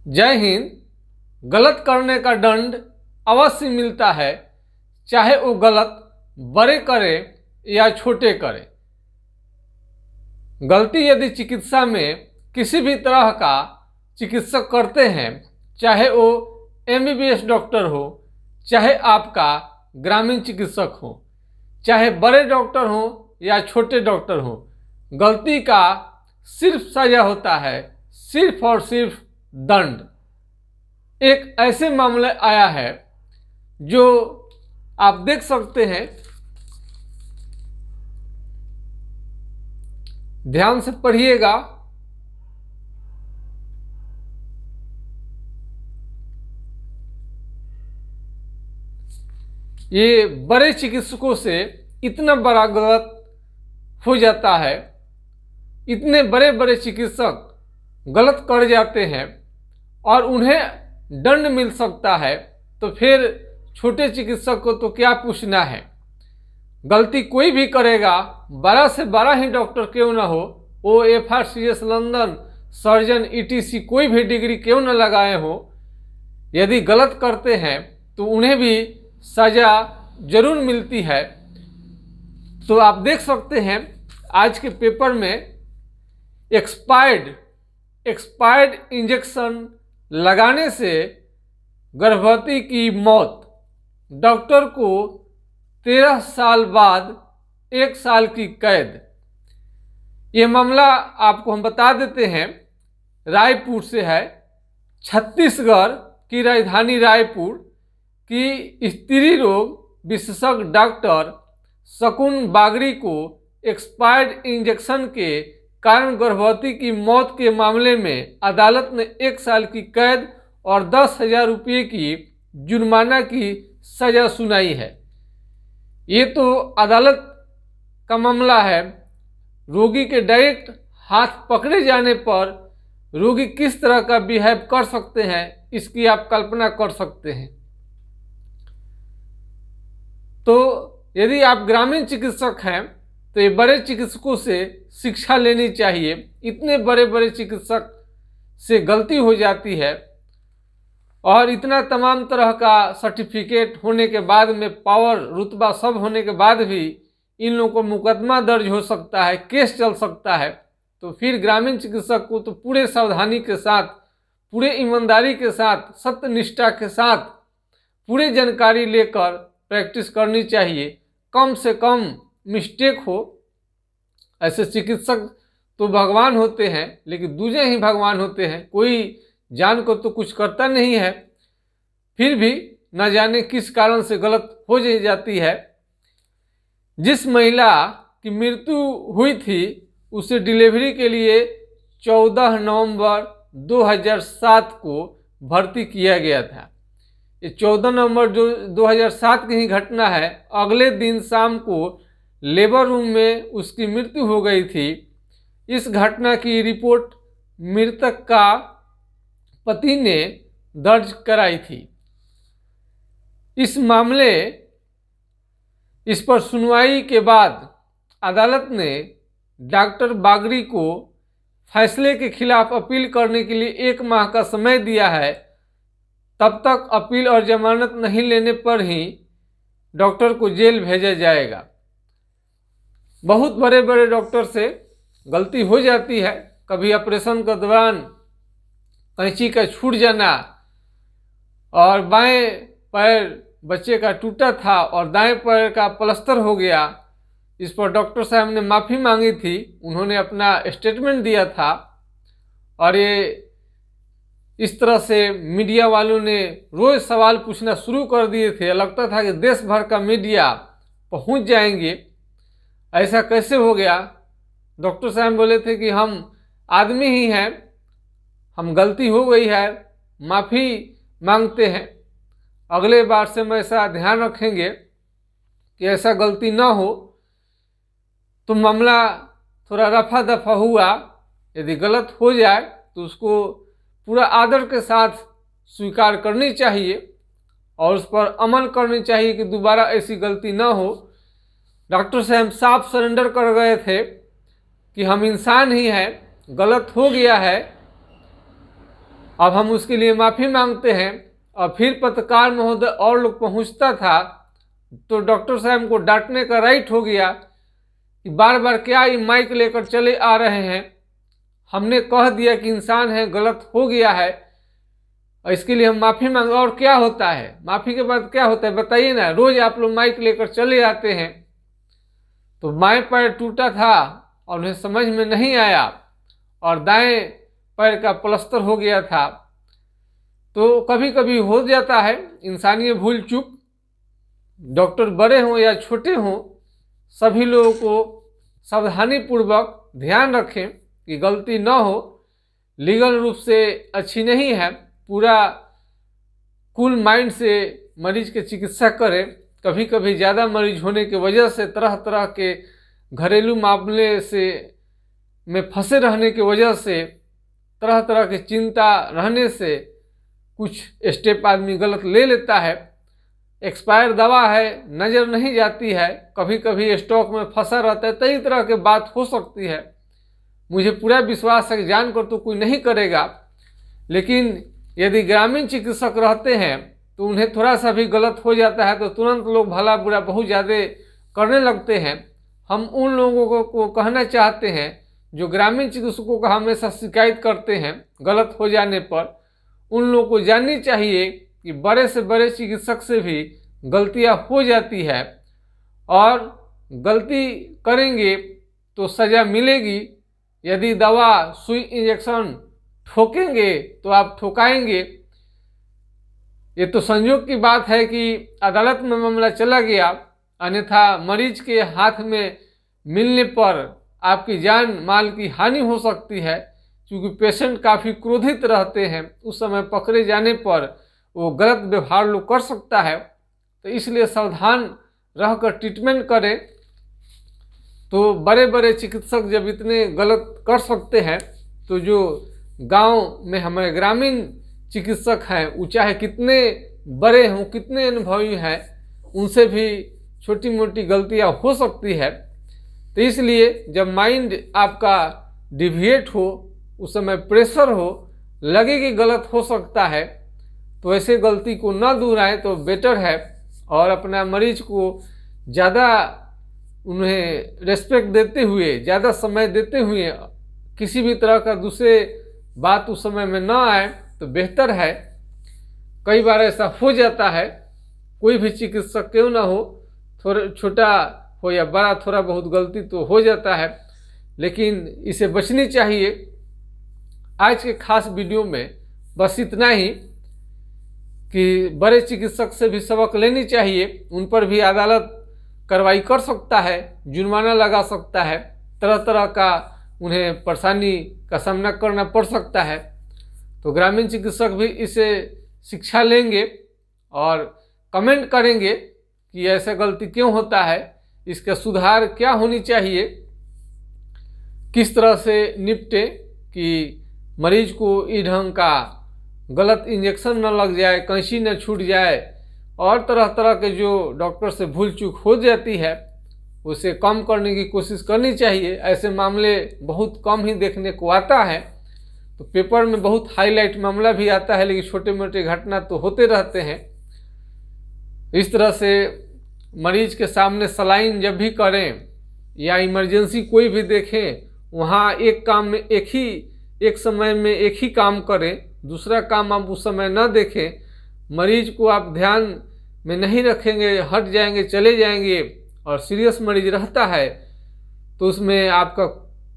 जय हिंद। गलत करने का दंड अवश्य मिलता है, चाहे वो गलत बड़े करे या छोटे करे। गलती यदि चिकित्सा में किसी भी तरह का चिकित्सक करते हैं, चाहे वो एमबीबीएस डॉक्टर हो, चाहे आपका ग्रामीण चिकित्सक हो, चाहे बड़े डॉक्टर हो या छोटे डॉक्टर हो, गलती का सिर्फ सजा होता है, सिर्फ और सिर्फ दंड। एक ऐसे मामले आया है जो आप देख सकते हैं, ध्यान से पढ़िएगा। ये बड़े चिकित्सकों से इतना बड़ा गलत हो जाता है, इतने बड़े बड़े चिकित्सक गलत कर जाते हैं और उन्हें दंड मिल सकता है, तो फिर छोटे चिकित्सक को तो क्या पूछना है। गलती कोई भी करेगा, बड़ा से बड़ा ही डॉक्टर क्यों ना हो, वो FRCS लंदन सर्जन ETC कोई भी डिग्री क्यों ना लगाए हो, यदि गलत करते हैं तो उन्हें भी सजा जरूर मिलती है। तो आप देख सकते हैं आज के पेपर में एक्सपायर्ड इंजेक्शन लगाने से गर्भवती की मौत, डॉक्टर को 13 साल बाद 1 साल की कैद। ये मामला आपको हम बता देते हैं, रायपुर से है। छत्तीसगढ़ की राजधानी रायपुर की स्त्री रोग विशेषज्ञ डॉक्टर शकुन बागड़ी को एक्सपायर्ड इंजेक्शन के कारण गर्भवती की मौत के मामले में अदालत ने 1 साल की कैद और 10,000 रुपये की जुर्माना की सजा सुनाई है। ये तो अदालत का मामला है। रोगी के डायरेक्ट हाथ पकड़े जाने पर रोगी किस तरह का बिहेव कर सकते हैं, इसकी आप कल्पना कर सकते हैं। तो यदि आप ग्रामीण चिकित्सक हैं तो ये बड़े चिकित्सकों से शिक्षा लेनी चाहिए। इतने बड़े बड़े चिकित्सक से गलती हो जाती है और इतना तमाम तरह का सर्टिफिकेट होने के बाद में, पावर रुतबा सब होने के बाद भी इन लोगों को मुकदमा दर्ज हो सकता है, केस चल सकता है। तो फिर ग्रामीण चिकित्सक को तो पूरे सावधानी के साथ, पूरे ईमानदारी के साथ, सत्य निष्ठा के साथ पूरे जानकारी लेकर प्रैक्टिस करनी चाहिए। कम से कम मिस्टेक हो। ऐसे चिकित्सक तो भगवान होते हैं, लेकिन दूजे ही भगवान होते हैं। कोई जान को तो कुछ करता नहीं है, फिर भी न जाने किस कारण से गलत हो जाती है। जिस महिला की मृत्यु हुई थी उसे डिलीवरी के लिए 14 नवंबर 2007 को भर्ती किया गया था। ये 14 नवंबर जो 2007 की ही घटना है। अगले दिन शाम को लेबर रूम में उसकी मृत्यु हो गई थी। इस घटना की रिपोर्ट मृतक का पति ने दर्ज कराई थी। इस पर सुनवाई के बाद अदालत ने डॉक्टर बागड़ी को फैसले के खिलाफ अपील करने के लिए 1 माह का समय दिया है। तब तक अपील और जमानत नहीं लेने पर ही डॉक्टर को जेल भेजा जाएगा। बहुत बड़े बड़े डॉक्टर से गलती हो जाती है। कभी ऑपरेशन के दौरान कैंची का छूट जाना, और बाएं पैर बच्चे का टूटा था और दाएं पैर का प्लास्टर हो गया। इस पर डॉक्टर साहब ने माफ़ी मांगी थी, उन्होंने अपना स्टेटमेंट दिया था। और ये इस तरह से मीडिया वालों ने रोज़ सवाल पूछना शुरू कर दिए थे। लगता था कि देश भर का मीडिया पहुंच जाएंगे। ऐसा कैसे हो गया? डॉक्टर साहब बोले थे कि हम आदमी ही हैं, हम गलती हो गई है, माफ़ी मांगते हैं। अगले बार से हम ऐसा ध्यान रखेंगे कि ऐसा गलती ना हो। तो मामला थोड़ा रफा दफा हुआ। यदि गलत हो जाए तो उसको पूरा आदर के साथ स्वीकार करनी चाहिए और उस पर अमल करनी चाहिए कि दोबारा ऐसी गलती ना हो। डॉक्टर साहब साफ सरेंडर कर गए थे कि हम इंसान ही हैं, गलत हो गया है अब हम उसके लिए माफ़ी मांगते हैं। और फिर पत्रकार महोदय और लोग पहुंचता था तो डॉक्टर साहब को डांटने का राइट हो गया कि बार बार क्या ये माइक लेकर चले आ रहे हैं। हमने कह दिया कि इंसान है, गलत हो गया है और इसके लिए हम माफ़ी मांगे। और क्या होता है माफ़ी के बाद, क्या होता है बताइए ना। रोज़ आप लोग माइक लेकर चले आते हैं। तो बाएं पैर टूटा था और उन्हें समझ में नहीं आया और दाएं पैर का प्लास्टर हो गया था। तो कभी कभी हो जाता है इंसानी भूल चूक। डॉक्टर बड़े हों या छोटे हों, सभी लोगों को सावधानी पूर्वक ध्यान रखें कि गलती न हो। लीगल रूप से अच्छी नहीं है। पूरा कूल माइंड से मरीज की चिकित्सा करें। कभी कभी ज़्यादा मरीज होने की वजह से, तरह तरह के घरेलू मामले से में फंसे रहने की वजह से, तरह तरह की चिंता रहने से कुछ स्टेप आदमी गलत ले लेता है। एक्सपायर दवा है, नज़र नहीं जाती है, कभी कभी स्टॉक में फंसा रहता है, कई तरह की बात हो सकती है। मुझे पूरा विश्वास है कि जानकर तो कोई नहीं करेगा, लेकिन यदि ग्रामीण चिकित्सक रहते हैं तो उन्हें थोड़ा सा भी गलत हो जाता है तो तुरंत लोग भला बुरा बहुत ज़्यादा करने लगते हैं। हम उन लोगों को कहना चाहते हैं जो ग्रामीण चिकित्सकों का हमेशा शिकायत करते हैं गलत हो जाने पर, उन लोगों को जाननी चाहिए कि बड़े से बड़े चिकित्सक से भी गलतियां हो जाती है और गलती करेंगे तो सज़ा मिलेगी। यदि दवा, सुई, इंजेक्शन ठोकेंगे तो आप ठोकाएंगे। ये तो संयोग की बात है कि अदालत में मामला चला गया, अन्यथा मरीज के हाथ में मिलने पर आपकी जान माल की हानि हो सकती है। क्योंकि पेशेंट काफ़ी क्रोधित रहते हैं, उस समय पकड़े जाने पर वो गलत व्यवहार लोग कर सकता है। तो इसलिए सावधान रहकर ट्रीटमेंट करें। तो बड़े बड़े चिकित्सक जब इतने गलत कर सकते हैं तो जो गांव में हमारे ग्रामीण चिकित्सक हैं, वो चाहे कितने बड़े हों, कितने अनुभवी हैं, उनसे भी छोटी मोटी गलतियां हो सकती है। तो इसलिए जब माइंड आपका डिविएट हो, उस समय प्रेशर हो, लगे कि गलत हो सकता है, तो ऐसे गलती को न दोहराएं तो बेटर है। और अपना मरीज को ज़्यादा उन्हें रेस्पेक्ट देते हुए, ज़्यादा समय देते हुए, किसी भी तरह का दूसरे बात उस समय में ना आए तो बेहतर है। कई बार ऐसा हो जाता है, कोई भी चिकित्सक क्यों ना हो, थोड़ा छोटा हो या बड़ा, थोड़ा बहुत गलती तो हो जाता है, लेकिन इसे बचनी चाहिए। आज के खास वीडियो में बस इतना ही कि बड़े चिकित्सक से भी सबक लेनी चाहिए। उन पर भी अदालत कार्रवाई कर सकता है, जुर्माना लगा सकता है, तरह तरह का उन्हें परेशानी का सामना करना पड़ सकता है। तो ग्रामीण चिकित्सक भी इसे शिक्षा लेंगे और कमेंट करेंगे कि ऐसा गलती क्यों होता है, इसका सुधार क्या होनी चाहिए, किस तरह से निपटे कि मरीज को ई ढंग का गलत इंजेक्शन न लग जाए, कैंची न छूट जाए और तरह तरह के जो डॉक्टर से भूल चूक हो जाती है उसे कम करने की कोशिश करनी चाहिए। ऐसे मामले बहुत कम ही देखने को आता है। तो पेपर में बहुत हाईलाइट मामला भी आता है, लेकिन छोटे मोटे घटना तो होते रहते हैं। इस तरह से मरीज के सामने सलाइन जब भी करें या इमरजेंसी कोई भी देखें, वहाँ एक काम में एक समय में एक ही काम करें, दूसरा काम आप उस समय न देखें। मरीज को आप ध्यान में नहीं रखेंगे, हट जाएंगे, चले जाएंगे और सीरियस मरीज रहता है तो उसमें आपका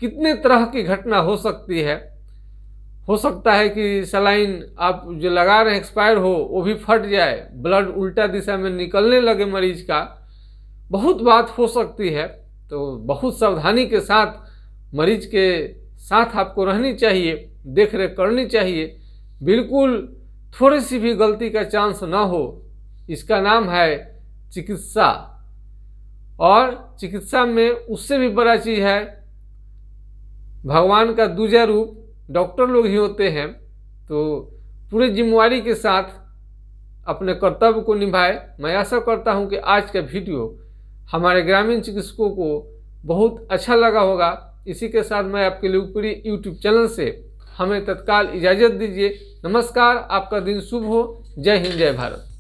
कितने तरह की घटना हो सकती है। हो सकता है कि सलाइन आप जो लगा रहे हैं एक्सपायर हो, वो भी फट जाए, ब्लड उल्टा दिशा में निकलने लगे मरीज का, बहुत बात हो सकती है। तो बहुत सावधानी के साथ मरीज के साथ आपको रहनी चाहिए, देख रेख करनी चाहिए। बिल्कुल थोड़ी सी भी गलती का चांस ना हो। इसका नाम है चिकित्सा। और चिकित्सा में उससे भी बड़ा चीज़ है, भगवान का दूजा रूप डॉक्टर लोग ही होते हैं। तो पूरी जिम्मेवारी के साथ अपने कर्तव्य को निभाए। मैं आशा करता हूं कि आज का वीडियो हमारे ग्रामीण चिकित्सकों को बहुत अच्छा लगा होगा। इसी के साथ मैं आपके लिए ऊपरी यूट्यूब चैनल से हमें तत्काल इजाज़त दीजिए। नमस्कार, आपका दिन शुभ हो। जय हिंद, जय भारत।